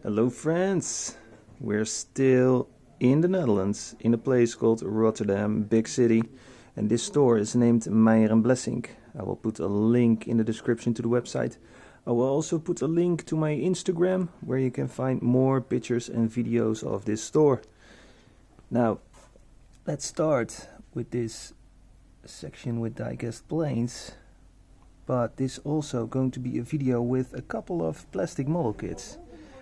Hello friends, we're still in the Netherlands, in a place called Rotterdam, big city, and this store is named Meijer Blessing. I will put a link in the description to the website. I will also put a link to my Instagram, where you can find more pictures and videos of this store. Now, let's start with this section with diecast planes, but this also going to be a video with a couple of plastic model kits.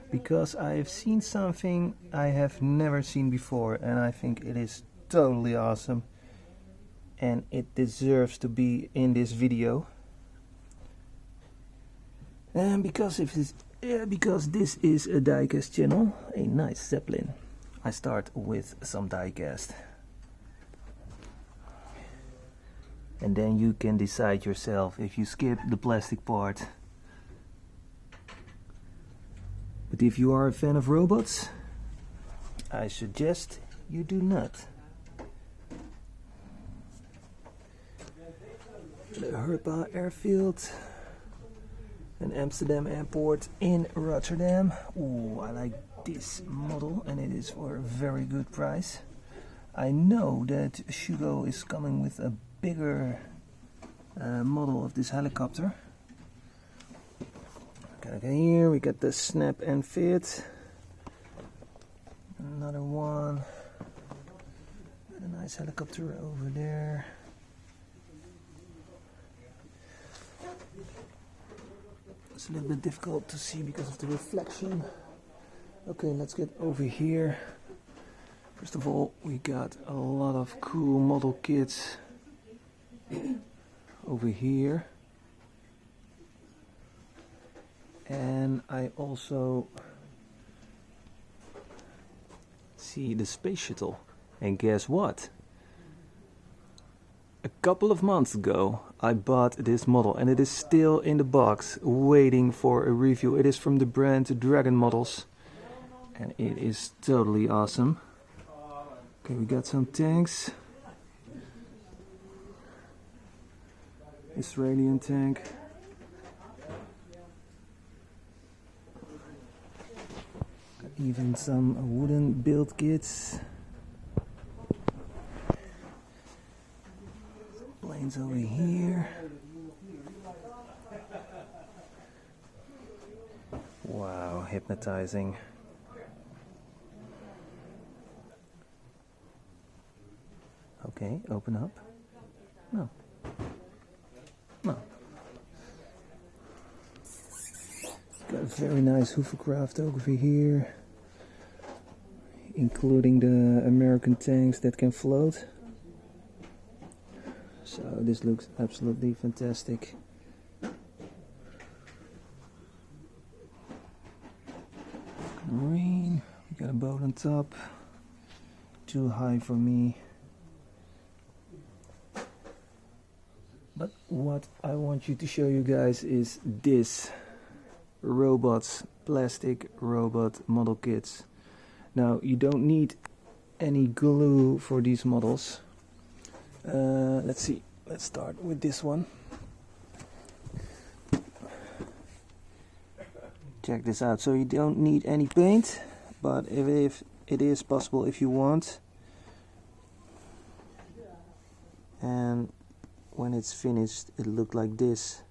Because I have seen something I have never seen before, and I think it is totally awesome and it deserves to be in this video. And because this is a diecast channel, a nice Zeppelin, I start with some diecast, and then you can decide yourself if you skip the plastic part. But if you are a fan of robots, I suggest you do not. The Herpa airfield, an Amsterdam airport in Rotterdam. Ooh, I like this model, and it is for a very good price. I know that Shuttle is coming with a bigger model of this helicopter. Okay, here we got the snap and fit. Another one. And a nice helicopter over there. It's a little bit difficult to see because of the reflection. Okay, let's get over here. First of all, we got a lot of cool model kits over here. And I also see the Space Shuttle. And guess what? A couple of months ago I bought this model, and it is still in the box waiting for a review. It is from the brand Dragon Models, and it is totally awesome. Okay, we got some tanks. Israeli tank. Even some wooden build kits. Planes over here. Wow, hypnotizing. Okay, open up. No. No. Got a very nice hovercraft over here, including the American tanks that can float. So this looks absolutely fantastic. Green, we got a boat on top, too high for me. But what I want you to show you guys is this robots, plastic robot model kits. Now, you don't need any glue for these models. Let's see, let's start with this one. Check this out. So you don't need any paint, but if it is possible if you want. And when it's finished, it looked like this.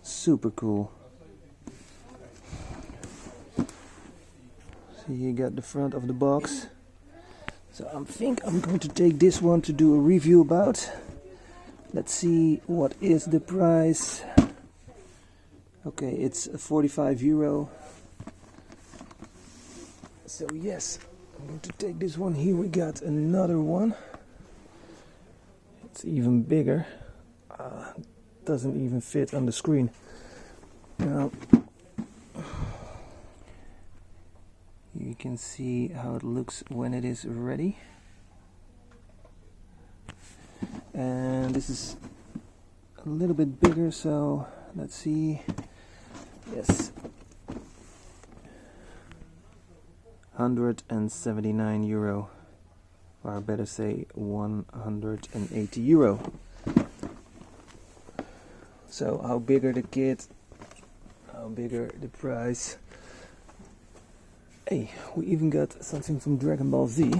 Super cool. So you got the front of the box. So I think I'm going to take this one to do a review about. Let's see what is the price. Okay, it's €45. So yes, I'm going to take this one. Here we got another one. It's even bigger. Doesn't even fit on the screen. Now you can see how it looks when it is ready. And this is a little bit bigger, so let's see. Yes, €179, or I better say €180. So how bigger the kit, how how bigger the price. Hey, we even got something from Dragon Ball Z.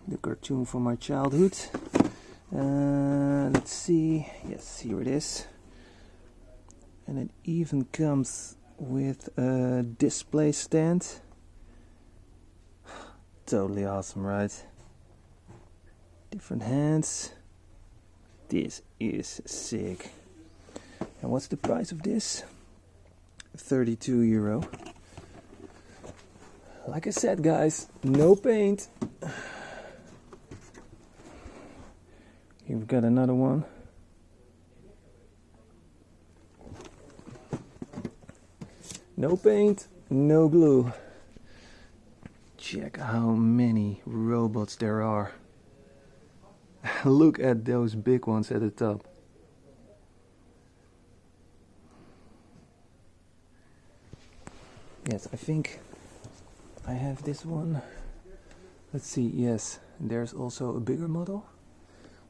The cartoon from my childhood. Let's see. Yes, here it is. And it even comes with a display stand. Totally awesome, right? Different hands. This is sick. And what's the price of this? €32. Like I said, guys, no paint. Here we've got another one. No paint, no glue. Check how many robots there are. Look at those big ones at the top. Yes, I think I have this one. Let's see, yes, there's also a bigger model.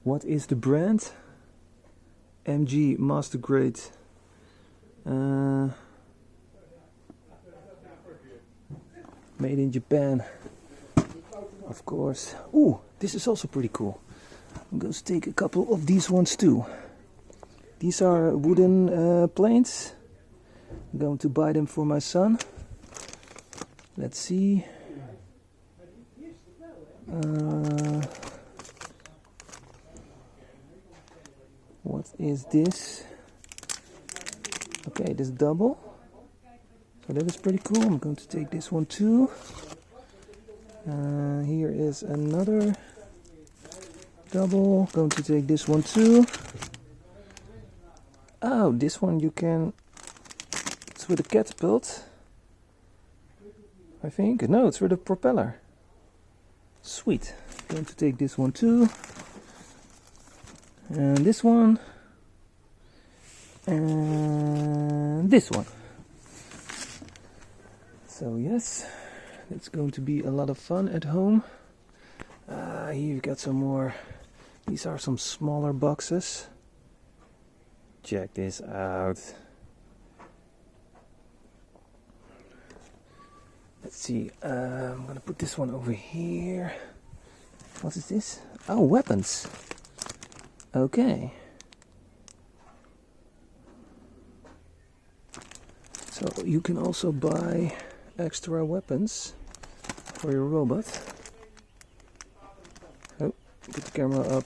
What is the brand? MG Master Grade. Made in Japan, of course. Ooh, this is also pretty cool. I'm going to take a couple of these ones too. These are wooden planes. I'm going to buy them for my son. Let's see. What is this? Okay, this double. So that is pretty cool. I'm going to take this one too. Here is another double. Going to take this one too. Oh, this one you can. It's with a catapult. I think. No, it's with a propeller. Sweet. Going to take this one too. And this one. And this one. So yes, it's going to be a lot of fun at home. Here you've got some more. These are some smaller boxes. Check this out. Let's see, I'm gonna put this one over here. What is this? Oh, weapons. Okay. So you can also buy extra weapons for your robot. Oh, put the camera up.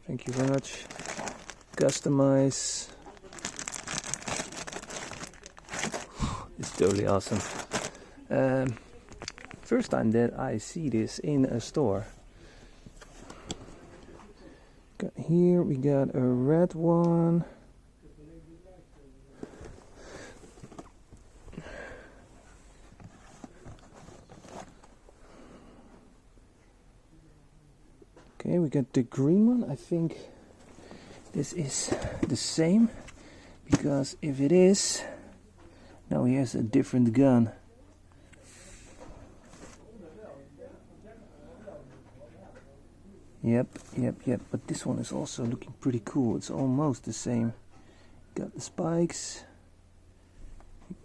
Thank you very much. Customize. It's totally awesome. First time that I see this in a store. Here we got a red one. Okay, we got the green one. I think this is the same, because if it is, now he has a different gun. Yep, but this one is also looking pretty cool. It's almost the same. Got the spikes.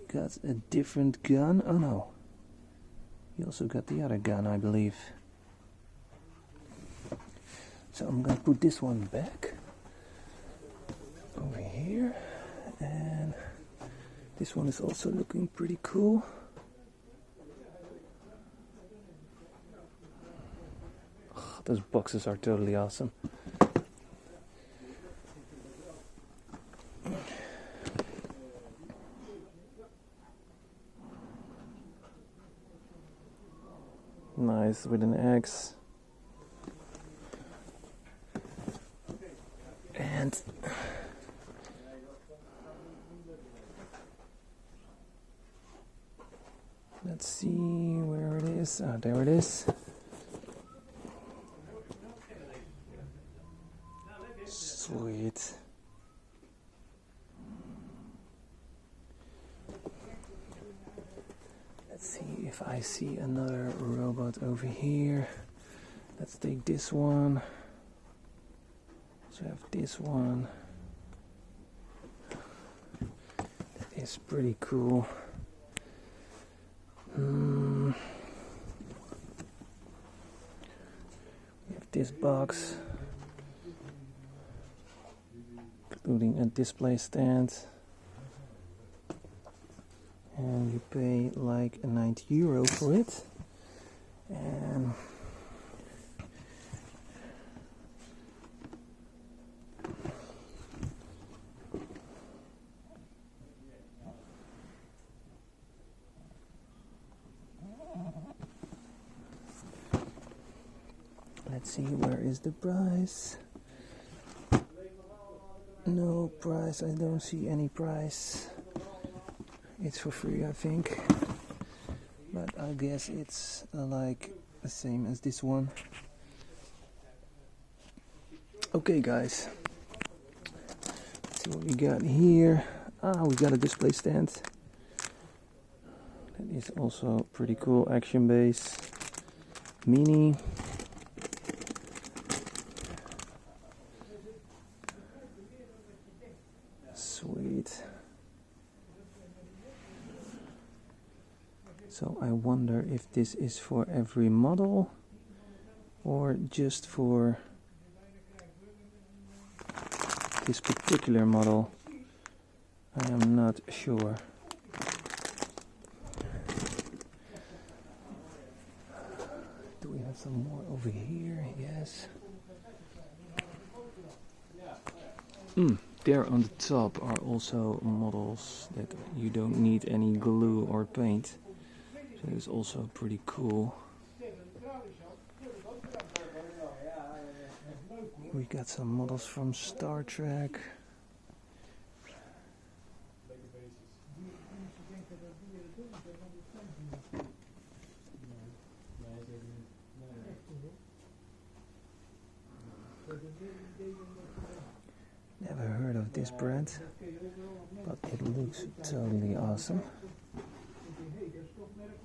Got a different gun. Oh no. He also got the other gun, I believe. So I'm gonna put this one back over here, and this one is also looking pretty cool. Oh, those boxes are totally awesome. Nice with an X. And let's see where it is. Ah, there it is. Sweet. Let's see if I see another robot over here. Let's take this one. So I have this one. is pretty cool. We have this box, including a display stand, and you pay like €90 for it. And let's see, where is the price? No price, I don't see any price. It's for free, I think. But I guess it's like the same as this one. Okay guys, let's see what we got here. We got a display stand. That is also pretty cool. Action base, mini. Sweet. So I wonder if this is for every model or just for this particular model. I am not sure. Do we have some more over here? Yes. There on the top are also models that you don't need any glue or paint. So it's also pretty cool. We got some models from Star Trek. Never heard of this brand, but it looks totally awesome.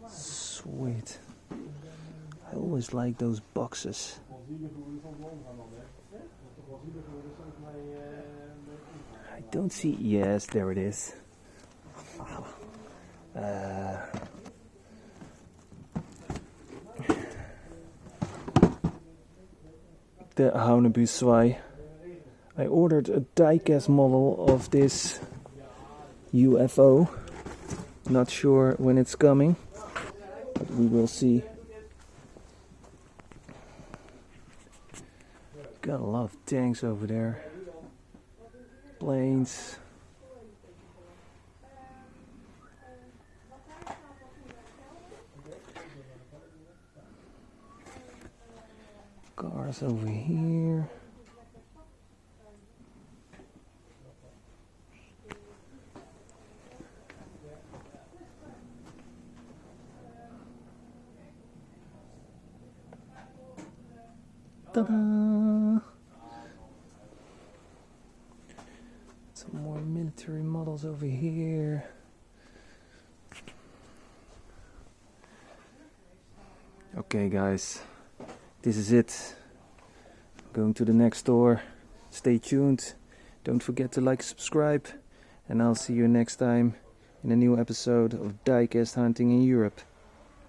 Sweet. I always like those boxes. I don't see. Yes, there it is. The Haunebuswai. I ordered a diecast model of this UFO. Not sure when it's coming, but we will see. Got a lot of tanks over there. Planes. Cars over here. Ta-da! Some more military models over here. Okay guys, this is it. Going to the next store. Stay tuned. Don't forget to like, subscribe, and I'll see you next time in a new episode of Diecast Hunting in Europe.